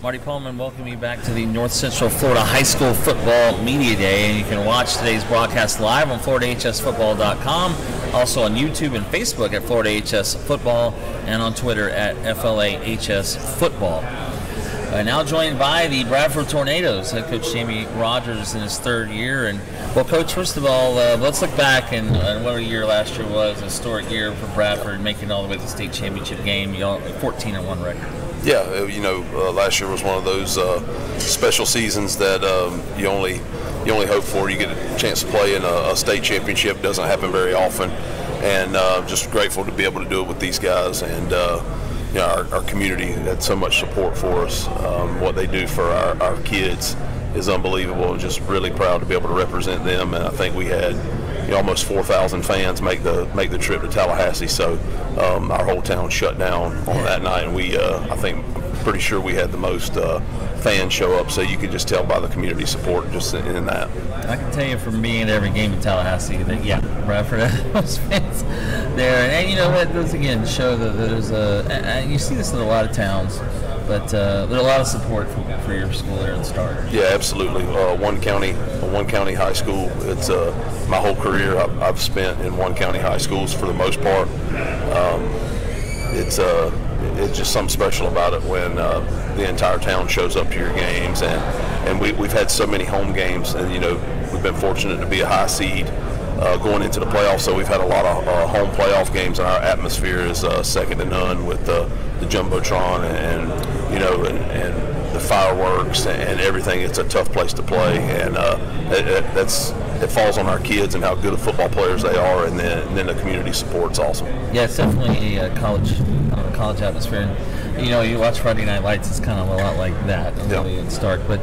Marty Pullman welcoming you back to the North Central Florida High School Football Media Day. And you can watch today's broadcast live on FloridaHSFootball.com, also on YouTube and Facebook at FloridaHSFootball, and on Twitter at FLAHSFootball. Now joined by the Bradford Tornadoes, head coach Jamie Rodgers in his third year. And well, Coach, first of all, let's look back and what a year last year was. A historic year for Bradford, making it all the way to the state championship game. You all 14-1 record. Yeah, last year was one of those special seasons that you only hope for. You get a chance to play in a state championship. Doesn't happen very often, and just grateful to be able to do it with these guys. And our community had so much support for us. What they do for our kids is unbelievable. Just really proud to be able to represent them. And I think we had almost 4,000 fans make the trip to Tallahassee. So our whole town shut down on that night, and pretty sure we had the most fans show up. So you could just tell by the community support just in that. I can tell you from being at every game in Tallahassee that Bradford had most fans there, and you know what? Those again show that there's and you see this in a lot of towns, but there's a lot of support for your school there at the start. Yeah, absolutely. One county high school. It's my whole career I've spent in one county high schools for the most part. It's just something special about it when the entire town shows up to your games, and we've had so many home games, and we've been fortunate to be a high seed going into the playoffs, so we've had a lot of home playoff games, and our atmosphere is second to none with the Jumbotron and the fireworks and everything. It's a tough place to play, and it falls on our kids and how good of football players they are, and then the community support's awesome. Yeah, it's definitely a college atmosphere. And, you watch Friday Night Lights, it's kind of a lot like that. Really, it's stark, but.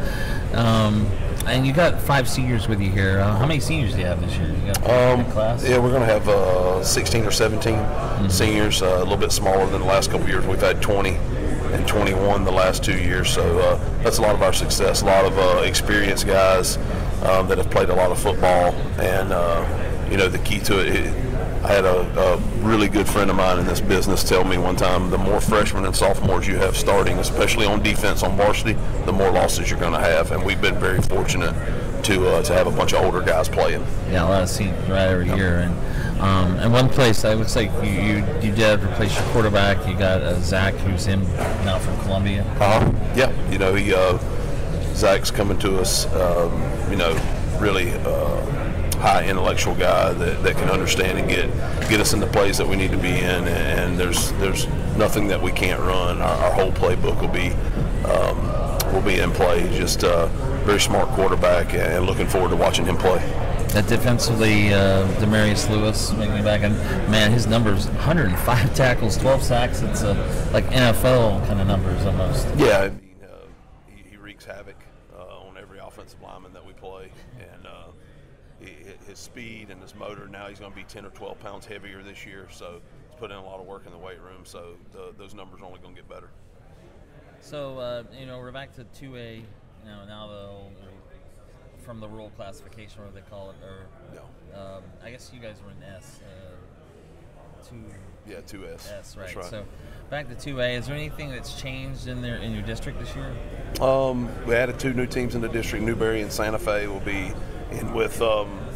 And you got 5 seniors with you here. How many seniors do you have this year? You got a class? Yeah, we're going to have 16 or 17 seniors, a little bit smaller than the last couple of years. We've had 20 and 21 the last 2 years, so that's a lot of our success. A lot of experienced guys that have played a lot of football, and the key to it. I had a really good friend of mine in this business tell me one time, the more freshmen and sophomores you have starting, especially on defense on varsity, the more losses you're going to have. And we've been very fortunate to have a bunch of older guys playing. Yeah, a lot of seniors right every year. And one place, it looks like you did replace your quarterback. You got Zach, who's in now from Columbia. Yeah, Zach's coming to us, really high intellectual guy that can understand and get us in the plays that we need to be in, and there's nothing that we can't run. Our whole playbook will be in play. Just a very smart quarterback, and looking forward to watching him play. Defensively, Demarius Lewis making back, and man, his numbers: 105 tackles, 12 sacks. It's like NFL kind of numbers almost. Yeah, he wreaks havoc on every offensive lineman that we play, and his speed and his motor. Now he's going to be 10 or 12 pounds heavier this year, so he's put in a lot of work in the weight room, so those numbers are only going to get better. So we're back to 2A now, from the rural classification, what they call it, or I guess you guys were in S. 2S. S, right. That's right. So back to 2A. Is there anything that's changed in your district this year? We added 2 new teams in the district. Newberry and Santa Fe will be in with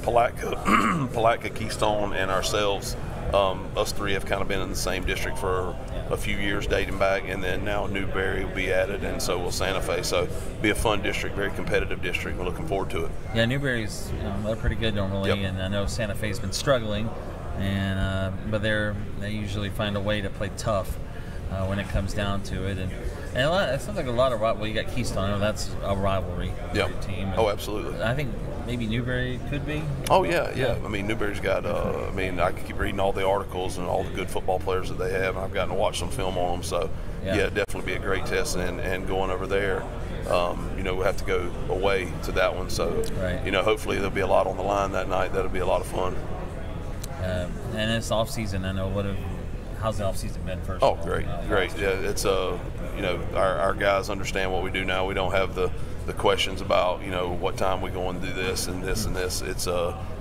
Palatka, Keystone, and ourselves. Us 3 have kind of been in the same district for a few years dating back, and then now Newberry will be added, and so will Santa Fe. So it'll be a fun district, very competitive district. We're looking forward to it. Yeah, Newberry's they're pretty good normally, and I know Santa Fe's been struggling, and but they usually find a way to play tough when it comes down to it. And it sounds like a lot of you got Keystone. I know that's a rivalry team. Oh, absolutely. I think maybe Newberry could be. Oh yeah. I mean, Newberry's got. I could keep reading all the articles and all the good football players that they have. And I've gotten to watch some film on them. So definitely be a great test. And going over there, we'll have to go away to that one. So hopefully there'll be a lot on the line that night. That'll be a lot of fun. And it's off season. I know how's the off season been first? Oh, great. Yeah, it's our guys understand what we do now. We don't have the questions about what time we go and do this and this and this. It's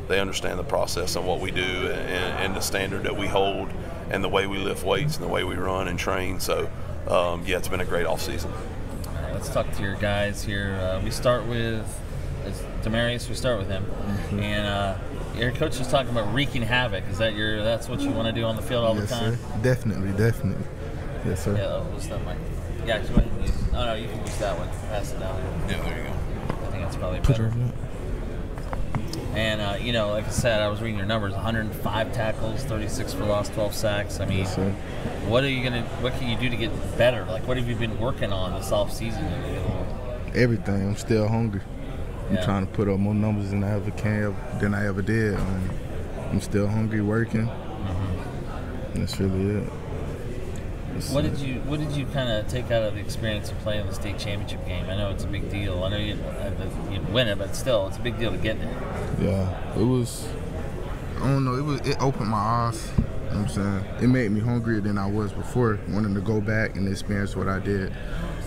they understand the process and what we do and the standard that we hold and the way we lift weights and the way we run and train. So it's been a great off season. let's talk to your guys here. We start with Demarius. We start with him, and your coach was talking about wreaking havoc. Is that that's what you want to do on the field all the time? Sir. Definitely. Yes, sir. Yeah, what's that mic? Yeah, you want to use. Oh no, you can use that one. Pass it down. Yeah, there you go. I think that's probably better. And like I said, I was reading your numbers: 105 tackles, 36 for loss, 12 sacks. I mean, yes, sir. what can you do to get better? Like, what have you been working on this off season? Everything. I'm still hungry. I'm trying to put up more numbers than I ever did. I'm still hungry, working. That's really it. What did you kind of take out of the experience of playing the state championship game? I know it's a big deal. I know you win it, but still, it's a big deal to get there. Yeah, it was. I don't know. It opened my eyes. You know what I'm saying? It made me hungrier than I was before, wanting to go back and experience what I did.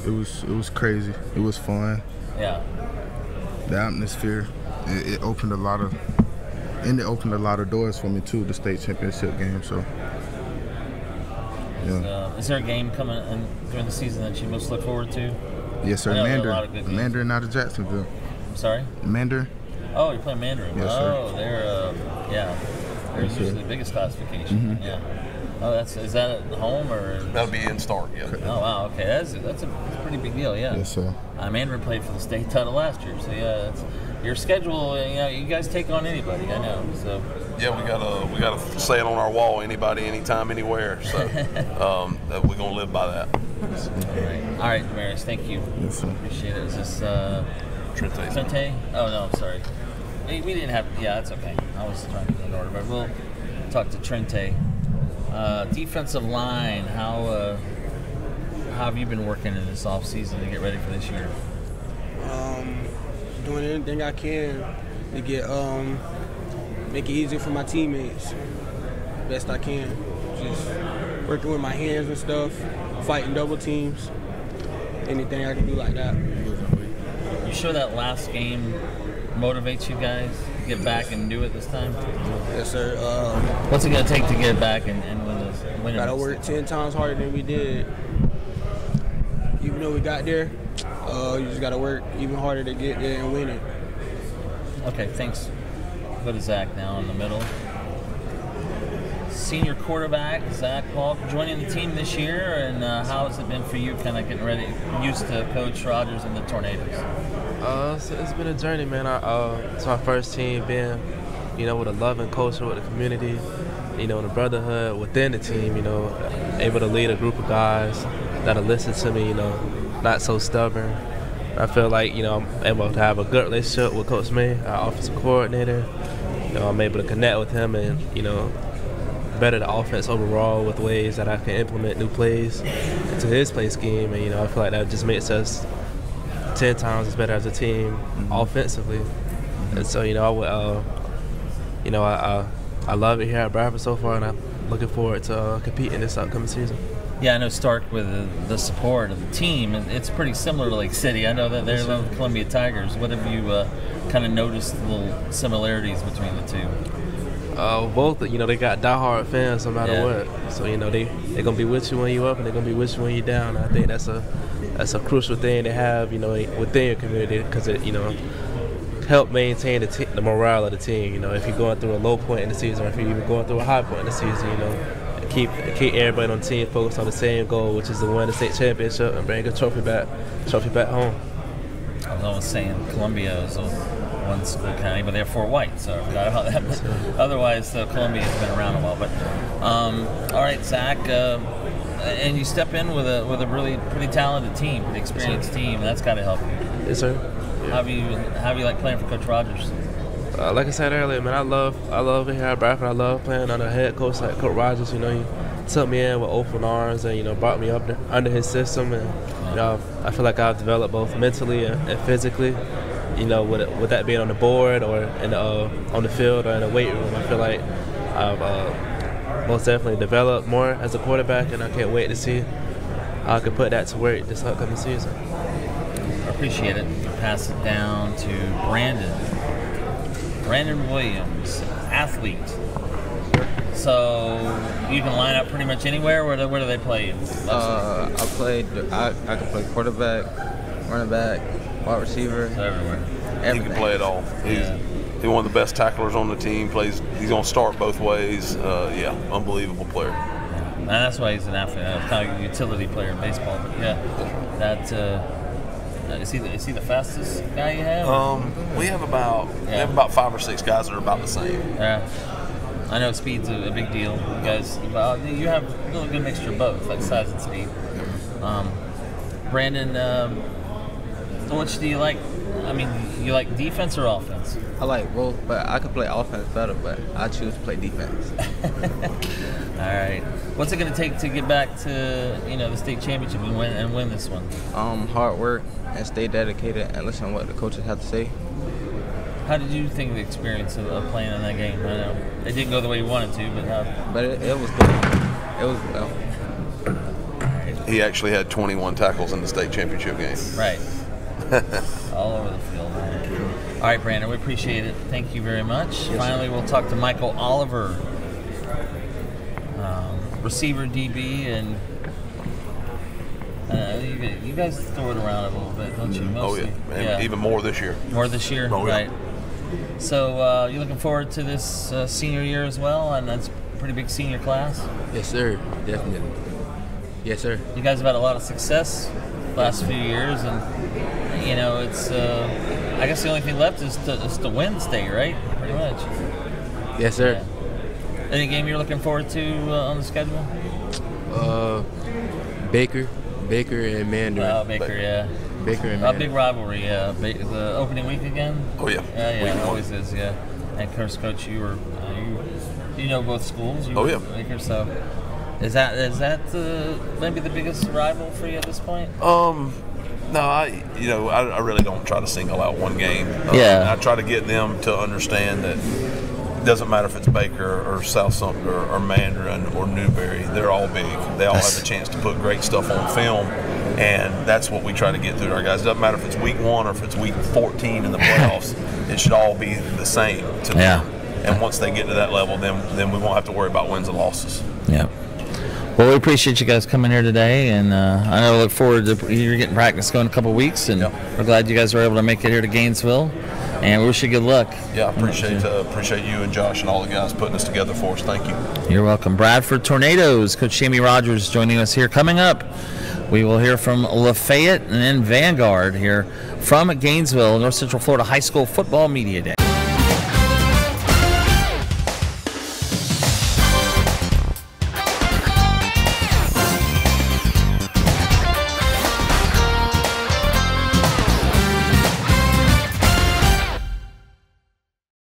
It was crazy. It was fun. Yeah. The atmosphere. It opened a lot of doors for me too. The state championship game. So. Yeah. Is there a game coming in during the season that you most look forward to? Yes, sir. Mandarin out of Jacksonville. I'm sorry? Mandarin. Oh, you're playing Mandarin. Yes, sir. Sir. They're usually the biggest classification. Yeah. Oh, is that at home or? That'll be in Stark. Yeah. Oh wow. Okay, that's a pretty big deal. Yeah. Yes, sir. Mandarin played for the state title last year, so yeah, your schedule. You guys take on anybody. I know. So. Yeah, we gotta say it on our wall. Anybody, anytime, anywhere. So we're gonna live by that. All right, Demarius. Thank you. Yes, sir. Appreciate it. Is this Trente? Trente? Oh no, I'm sorry. We didn't have. Yeah, that's okay. I was trying to get in order, but we'll talk to Trente. Defensive line. How have you been working in this off season to get ready for this year? Doing anything I can to get make it easier for my teammates, best I can. Just working with my hands and stuff, fighting double teams, anything I can do like that. You sure that last game motivates you guys to get back and do it this time? Yes, sir. What's it going to take to get back and win this? Gotta work 10 times harder than we did. Even though we got there, you just gotta work even harder to get there and win it. Okay, thanks. Go to Zach now in the middle. Senior quarterback, Zach Paul, joining the team this year, and how has it been for you kind of getting ready, used to Coach Rodgers and the Tornadoes? So it's been a journey, man. It's our first team being, with a loving culture with the community, and the brotherhood within the team, able to lead a group of guys that'll listen to me, not so stubborn. I feel like, I'm able to have a good relationship with Coach May, our offensive coordinator. I'm able to connect with him and, better the offense overall with ways that I can implement new plays into his play scheme. And, I feel like that just makes us 10 times as better as a team offensively. And so, I love it here at Bradford so far, and I'm looking forward to competing this upcoming season. Yeah, I know Stark with the support of the team, and it's pretty similar to Lake City. I know that they're the Columbia Tigers. What have you kind of noticed the little similarities between the two? Both, they got diehard fans no matter what. So, they're going to be with you when you're up, and they're going to be with you when you're down. I think that's a crucial thing to have, within your community, because it, help maintain the morale of the team. If you're going through a low point in the season, or if you're even going through a high point in the season, keep everybody on the team focused on the same goal, which is to win the state championship and bring a trophy back home. I was always saying Columbia is one school county, but they're Fort White, so I forgot about that. But otherwise, Columbia's been around a while. But all right, Zach, and you step in with a really pretty talented team, pretty experienced team. That's got to help you. Yes, sir. Yeah. How have you like playing for Coach Rodgers? Like I said earlier, man, I love it here at Bradford. I love playing under a head coach like Coach Rodgers. He took me in with open arms and brought me up under his system, and I feel like I've developed both mentally and physically. With that being on the board or on the field or in the weight room, I feel like I've most definitely developed more as a quarterback, and I can't wait to see how I can put that to work this upcoming season. I appreciate it. Pass it down to Brandon Williams, athlete. So you can line up pretty much anywhere. Where do they play you? I can play quarterback, running back, wide receiver. Everywhere. He can play it all. He's one of the best tacklers on the team. He's going to start both ways. Yeah, unbelievable player. And that's why he's an athlete. Kind of a utility player in baseball. But yeah, that is he the fastest guy you have? We have about 5 or 6 guys that are about the same. Yeah. I know speed's a big deal. You guys, you have a little good mixture of both, like size and speed. Brandon, which do you like? I mean, you like defense or offense? I like both, but I could play offense better, but I choose to play defense. All right. What's it going to take to get back to the state championship and win this one? Hard work and stay dedicated and listen to what the coaches have to say. How did you think of the experience of playing in that game? I know it didn't go the way you wanted to, but how? But it was good. It was well. He actually had 21 tackles in the state championship game. Right. All over the field. All right, Brandon, we appreciate it. Thank you very much. Yes, Finally, we'll talk to Michael Oliver, receiver DB, and you guys throw it around a little bit, don't you? Mostly. Oh, yeah. Even more this year. More this year? Oh, yeah. Right. So you looking forward to this senior year as well, and that's a pretty big senior class? Yes, sir. Definitely. Yes, sir. You guys have had a lot of success last few years, and it's I guess the only thing left is to win state, right? Pretty much. Yes, sir. Yeah. Any game you're looking forward to on the schedule? Baker and Mandarin. Oh, Baker, yeah. Baker and A Mandarin. big rivalry, yeah. The opening week again? Oh, yeah. Yeah, Week it one. always is, yeah. And of course, Coach, you know both schools. Oh, yeah. Baker, so is that maybe the biggest rival for you at this point? No, I really don't try to single out one game. Yeah. I try to get them to understand that it doesn't matter if it's Baker or South Sumter or Mandarin or Newberry. They're all big. They all have a chance to put great stuff on film, and that's what we try to get through to our guys. It doesn't matter if it's week 1 or if it's week 14 in the playoffs. It should all be the same to them. And once they get to that level, then we won't have to worry about wins and losses. Yeah. Well, we appreciate you guys coming here today, and I know we look forward to you're getting practice going in a couple of weeks, and we're glad you guys were able to make it here to Gainesville, and we wish you good luck. Yeah, I appreciate you and Josh and all the guys putting this together for us. Thank you. You're welcome. Bradford Tornadoes, Coach Jamie Rodgers joining us here. Coming up, we will hear from Lafayette and then Vanguard here from Gainesville, North Central Florida High School Football Media Day.